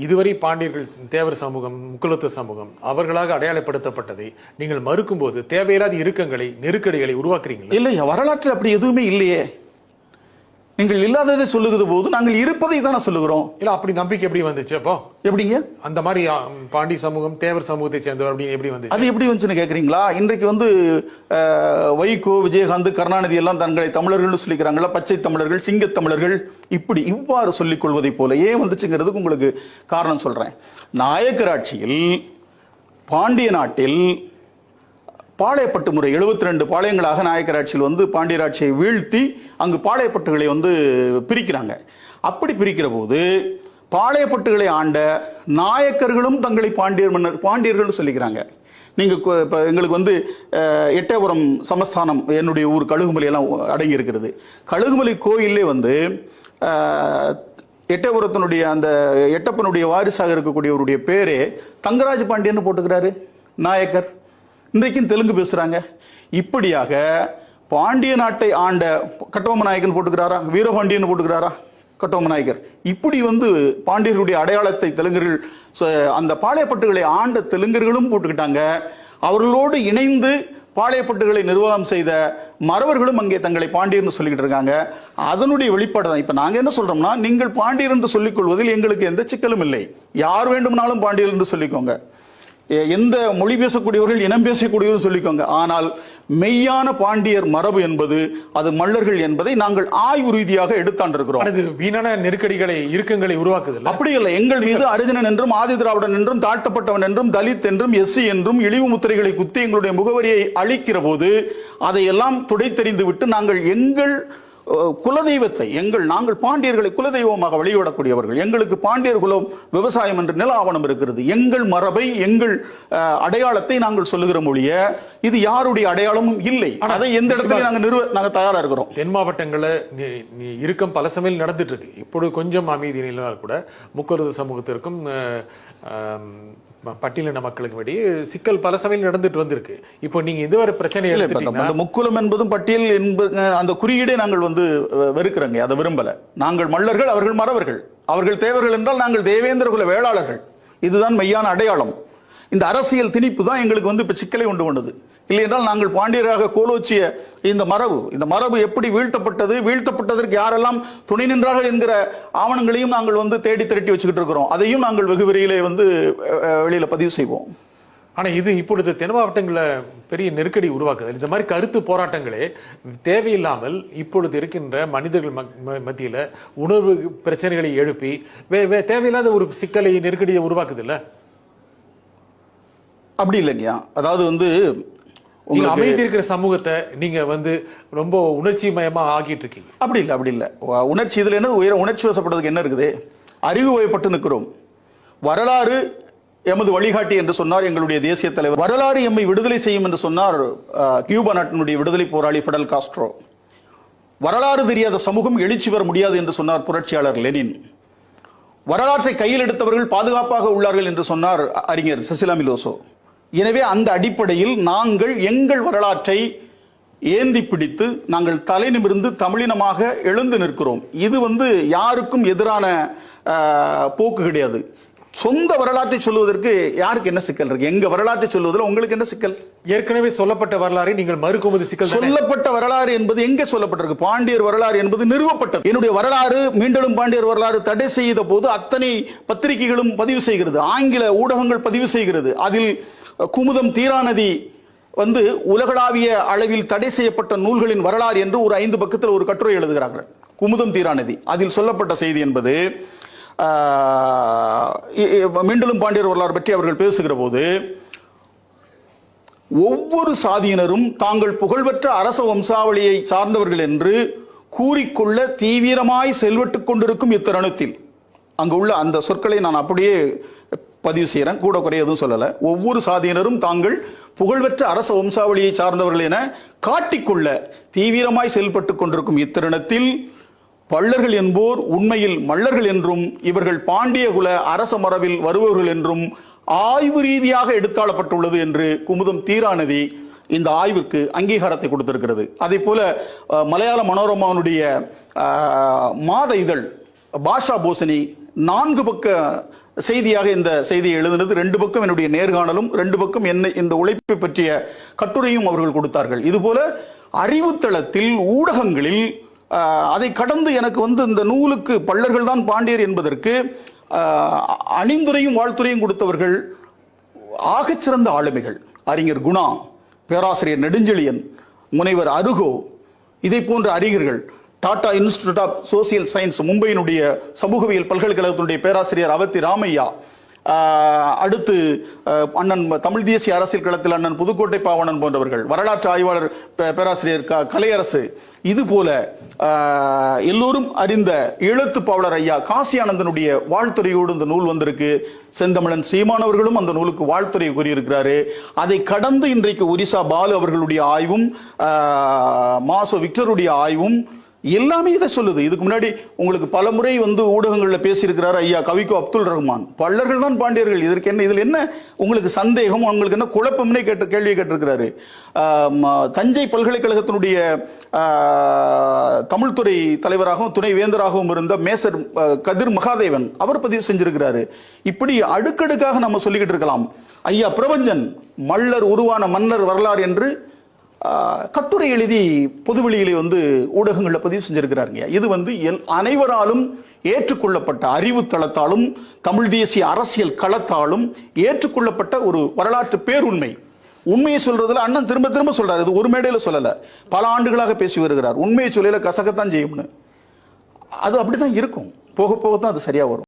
இதுவரை பாண்டியர்கள், தேவர் சமூகம், முக்குலத்து சமூகம் அவர்களாக அடையாளப்படுத்தப்பட்டதை நீங்கள் மறுக்கும் போது தேவையில்லாத இறுக்கங்களை, நெருக்கடிகளை உருவாக்குறீங்களா? இல்லையா, வரலாற்றில் அப்படி எதுவுமே இல்லையே. நீங்கள் இல்லாததை சொல்லுகிற போது நாங்கள் இருப்பதை தானே சொல்லுகிறோம். இல்ல, அப்படி நம்பிக்கை எப்படி வந்துச்சு? அப்போ எப்படிங்க அந்த மாதிரி பாண்டி சமூகம், தேவர் சமூகத்தை சேர்ந்தவர் அப்படின்னு எப்படி வந்து அது எப்படி வந்துச்சுன்னு கேக்குறீங்களா? இன்றைக்கு வைகோ, விஜயகாந்த், கருணாநிதி எல்லாம் தங்களை தமிழர்கள் சொல்லிக்கிறாங்களா, பச்சை தமிழர்கள், சிங்க தமிழர்கள், இவ்வாறு சொல்லிக் கொள்வதை போல ஏன் வந்துச்சுங்கிறதுக்கு உங்களுக்கு காரணம் சொல்றேன். நாயக்கர் ஆட்சியில் பாண்டிய நாட்டில் பாளையப்பட்டு முறை 72 பாளையங்களாக நாயக்கர் ஆட்சியில் பாண்டியராட்சியை வீழ்த்தி அங்கு பாளையப்பட்டுகளை பிரிக்கிறாங்க. அப்படி பிரிக்கிற போது பாளையப்பட்டுகளை ஆண்ட நாயக்கர்களும் தங்களை பாண்டியர்கள் சொல்லிக்கிறாங்க. நீங்க இப்ப எங்களுக்கு எட்டயபுரம் சமஸ்தானம், என்னுடைய ஊர் கழுகுமலை எல்லாம் அடங்கி இருக்கிறது. கழுகுமலை கோயிலே எட்டயபுரத்தினுடைய அந்த எட்டப்பனுடைய வாரிசாக இருக்கக்கூடியவருடைய பேரே தங்கராஜ பாண்டியன்னு போட்டுக்கிறாரு நாயக்கர். இன்றைக்கும் தெலுங்கு பேசுறாங்க. இப்படியாக பாண்டிய நாட்டை ஆண்ட கட்டபொம்ம நாயக்கன் போட்டுக்கிறாரா, வீரபாண்டியன் போட்டுக்கிறாரா, கட்டபொம்ம நாயக்கர். இப்படி பாண்டியர்களுடைய அடையாளத்தை தெலுங்கர்கள், அந்த பாளையப்பட்டுகளை ஆண்ட தெலுங்கர்களும் போட்டுக்கிட்டாங்க. அவர்களோடு இணைந்து பாளையப்பட்டுகளை நிர்வாகம் செய்த மறவர்களும் அங்கே தங்களை பாண்டியர்னு சொல்லிக்கிட்டு இருக்காங்க. அதனுடைய வெளிப்பாடு தான். இப்ப நாங்க என்ன சொல்றோம்னா, நீங்கள் பாண்டியர் என்று சொல்லிக் கொள்வதில் எங்களுக்கு எந்த சிக்கலும் இல்லை. யார் வேண்டுமானாலும் பாண்டியர் என்று சொல்லிக்கோங்க. எந்த மொழி பேசக்கூடியவர்கள், இனம் பேசக்கூடியவர்கள் சொல்லிக்கோங்க. ஆனால் மெய்யான பாண்டியர் மரபு என்பது அது மல்லர்கள் என்பதை நாங்கள் ஆய்வு ரீதியாக எடுத்தாண்டிருக்கிறோம். வீணான நெருக்கடிகளை, இறுக்கங்களை உருவாக்குது. அப்படி இல்லை. எங்கள் மீது அரிஜனன் என்றும், ஆதி திராவிடன் என்றும், தாழ்த்தப்பட்டவன் என்றும், தலித் என்றும், எஸ்சி என்றும் இழிவு முத்திரைகளை குத்தி எங்களுடைய முகவரியை அளிக்கிற போது அதையெல்லாம் துடைத்தெறிந்து விட்டு நாங்கள் எங்கள் குலதெய்வத்தை, நாங்கள் பாண்டியர்களை குலதெய்வமாக வழிபடக்கூடியவர்கள். எங்களுக்கு பாண்டியர் குலம் விவசாயம் என்று நில ஆவணம் இருக்கிறது. எங்கள் மரபை, எங்கள் அடையாளத்தை நாங்கள் சொல்லுகிற மொழிய இது யாருடைய அடையாளமும் இல்லை. அதை எந்த இடத்துல நாங்க தயாரா இருக்கிறோம். தென் மாவட்டங்களில் இறுக்கம் பல சமையல் நடந்துட்டு இருக்கு. இப்பொழுது கொஞ்சம் அமைதி நிலையால் கூட முக்கொருது சமூகத்திற்கும் பட்டியலின மக்களுக்கு வேண்டி சிக்கல் பல சமையல் நடந்துட்டு வந்திருக்கு. இப்போ நீங்க இதுவரை பிரச்சனை முக்குலம் என்பதும் பட்டியல் அந்த குறியீடே நாங்கள் வெறுக்கிறோங்க. அதை விரும்பல. நாங்கள் மல்லர்கள், அவர்கள் மறவர்கள். அவர்கள் தேவர்கள் என்றால் நாங்கள் தேவேந்திர குல வேளாளர்கள். இதுதான் மெய்யான அடையாளம். இந்த அரசியல் திணிப்பு தான் எங்களுக்கு இப்ப சிக்கலை உண்டு பண்ணுது. இல்லை என்றால் நாங்கள் பாண்டியராக கோலோச்சிய இந்த மரபு எப்படி வீழ்த்தப்பட்டதற்கு யாரெல்லாம் துணை நின்றார்கள் என்கிற ஆவணங்களையும் நாங்கள் தேடி திரட்டி வச்சுக்கிட்டு இருக்கிறோம். அதையும் நாங்கள் வெகு விரையிலே வெளியில பதிவு செய்வோம். ஆனா இது இப்பொழுது தென் மாவட்டங்களில் பெரிய நெருக்கடி உருவாக்குது. இந்த மாதிரி கருத்து போராட்டங்களே தேவையில்லாமல் இப்பொழுது இருக்கின்ற மனிதர்கள் மத்தியில உணர்வு பிரச்சனைகளை எழுப்பி தேவையில்லாத ஒரு சிக்கலை, நெருக்கடியை உருவாக்குது இல்ல? அப்படி இல்லைங்கய்யா. அதாவது அமைதி இருக்கிற சமூகத்தை நீங்க ரொம்ப உணர்ச்சி மயமா ஆகிட்டு இருக்கீங்க. அப்படி இல்ல. உணர்ச்சி இதுல என்ன உணர்ச்சி வசப்படுறதுக்கு என்ன இருக்குது? அறிவு வயப்பட்டு நிற்கிறோம். வரலாறு எமது வழிகாட்டி என்று சொன்னார் எங்களுடைய தேசிய தலைவர். வரலாறு எம்மை விடுதலை செய்யும் என்று சொன்னார் கியூபா நாட்டினுடைய விடுதலை போராளி ஃபிடல் காஸ்ட்ரோ. வரலாறு தெரியாத சமூகம் எழுச்சி பெற முடியாது என்று சொன்னார் புரட்சியாளர் லெனின். வரலாற்றை கையில் எடுத்தவர்கள் பாதுகாப்பாக உள்ளார்கள் என்று சொன்னார் அறிஞர் செசிலா மிலோசோ. எனவே அந்த அடிப்படையில் நாங்கள் எங்கள் வரலாற்றை ஏந்தி பிடித்து நாங்கள் தலை நிமிர்ந்து தமிழினமாக எழுந்து நிற்கிறோம். இது யாருக்கும் எதிரான போக்கு கிடையாது. சொந்த வரலாற்றை சொல்வதற்கு யாருக்கு என்ன சிக்கல் இருக்கு? எங்க வரலாற்றை சொல்வதில் உங்களுக்கு என்ன சிக்கல்? ஏற்கனவே சொல்லப்பட்ட வரலாறை நீங்கள் மறுக்கும்போது சிக்கல். சொல்லப்பட்ட வரலாறு என்பது எங்கே சொல்லப்பட்டிருக்கு? பாண்டியர் வரலாறு என்பது நிறுவப்பட்டது. என்னுடைய வரலாறு, மீண்டும் பாண்டியர் வரலாறு தடை செய்த போது அத்தனை பத்திரிகைகளும் பதிவு செய்கிறது, ஆங்கில ஊடகங்கள் பதிவு செய்கிறது. அதில் குமுதம், தீராநதி உலகளாவிய அளவில் தடை செய்யப்பட்ட நூல்களின் வரலாறு என்று ஒரு 5 பக்கத்தில் ஒரு கட்டுரை எழுதுகிறார்கள். குமுதம், தீராநதி. அதில் சொல்லப்பட்ட செய்தி என்பது, மீண்டும் பாண்டியர் வரலாறு பற்றி அவர்கள் பேசுகிற போது, ஒவ்வொரு சாதியினரும் தாங்கள் புகழ்பெற்ற அரச வம்சாவளியை சார்ந்தவர்கள் என்று கூறிக்கொள்ள தீவிரமாய் செல்வட்டுக் கொண்டிருக்கும் இத்தருணத்தில், அங்கு உள்ள அந்த சொற்களை நான் அப்படியே பதிவு செய்யறேன், கூட குறைய எதுவும் சொல்லல. ஒவ்வொரு சாதியினரும் தாங்கள் புகழ்பெற்ற அரச வம்சாவளியை சார்ந்தவர்கள் என காட்டிக்கொள்ள தீவிரமாய் செயல்பட்டு கொண்டிருக்கும் இத்தருணத்தில் பள்ளர்கள் என்போர் உண்மையில் மல்லர்கள் என்றும் இவர்கள் பாண்டிய குல அரச மரபில் வருபவர்கள் என்றும் ஆய்வு ரீதியாக எடுத்தாளப்பட்டுள்ளது என்று குமுதம், தீராநதி இந்த ஆய்வுக்கு அங்கீகாரத்தை கொடுத்திருக்கிறது. அதே போல மலையாள மனோரமாவுடைய மாத இதழ் பாஷா போசனி 4 பக்க செய்தியாக இந்த செய்தியை எழுதினது. ரெண்டு பக்கம் என்னுடைய நேர்காணலும், ரெண்டு பக்கம் என்னை இந்த உழைப்பை பற்றிய கட்டுரையும் அவர்கள் கொடுத்தார்கள். இதுபோல அறிவுத்தளத்தில், ஊடகங்களில் அதை கடந்து எனக்கு இந்த நூலுக்கு பள்ளர்கள் தான் பாண்டியர் என்பதற்கு அணிந்துரையும் வாழ்த்துரையும் கொடுத்தவர்கள் ஆகச்சிறந்த ஆளுமைகள். அறிஞர் குணா, பேராசிரியர் நெடுஞ்செழியன், முனைவர் அருகோ, இதை போன்ற அறிஞர்கள். Tata institute of social science, மும்பையினுடைய சமூகவியல் பல்கலைக்கழகத்தினுடைய பேராசிரியர் அவத்தி ராமையா, அடுத்து அண்ணன் தமிழ் தேசிய அரசியல் களத்தில் அண்ணன் புதுக்கோட்டை பாவணன் போன்றவர்கள், வரலாற்று ஆய்வாளர் பேராசிரியர் கலையரசு, இது போல எல்லோரும் அறிந்த எழுத்துப்பாவலர் ஐயா காசி ஆனந்தனுடைய வாழ்த்துறையோடு இந்த நூல் வந்திருக்கு. செந்தமிழன் சீமானவர்களும் அந்த நூலுக்கு வாழ்த்துறை கூறியிருக்கிறாரு. அதை கடந்து இன்றைக்கு ஒரிசா பாலு அவர்களுடைய ஆய்வும், மாசோ விக்டருடைய ஆய்வும் எல்லாமே இதை சொல்லுது. இதுக்கு முன்னாடி உங்களுக்கு பல முறை ஊடகங்களில் பேசியிருக்கிறார் ஐயா கவிக்கோ அப்துல் ரஹ்மான். பள்ளர்கள் தான் பாண்டியர்கள், இதற்கு என்ன, இதில் என்ன உங்களுக்கு சந்தேகம், உங்களுக்கு என்ன குழப்பம்னே கேள்வியை கேட்டிருக்கிறாரு. தஞ்சை பல்கலைக்கழகத்தினுடைய தமிழ்துறை தலைவராகவும் துணை வேந்தராகவும் இருந்த மேசர் கதிர் மகாதேவன் அவர் பதிவு செஞ்சிருக்கிறாரு. இப்படி அடுக்கடுக்காக நம்ம சொல்லிக்கிட்டு இருக்கலாம். ஐயா பிரபஞ்சன் மல்லர் உருவான மன்னர் வரலாறு என்று கட்டுரை எழுதி பொதுவெளியிலே ஊடகங்களில் பதிவு செஞ்சிருக்கிறாருங்க. இது அனைவராலும் ஏற்றுக்கொள்ளப்பட்ட, அறிவு தளத்தாலும் தமிழ் தேசிய அரசியல் களத்தாலும் ஏற்றுக்கொள்ளப்பட்ட ஒரு வரலாற்று பேருண்மை. உண்மையை சொல்றதுல அண்ணன் திரும்ப திரும்ப சொல்றாரு. இது ஒரு மேடையில சொல்லல, பல ஆண்டுகளாக பேசி வருகிறார். உண்மையை சொல்லல கசக்கத்தான் செய்யும்னு. அது அப்படிதான் இருக்கும், போக போகத்தான் அது சரியா வரும்.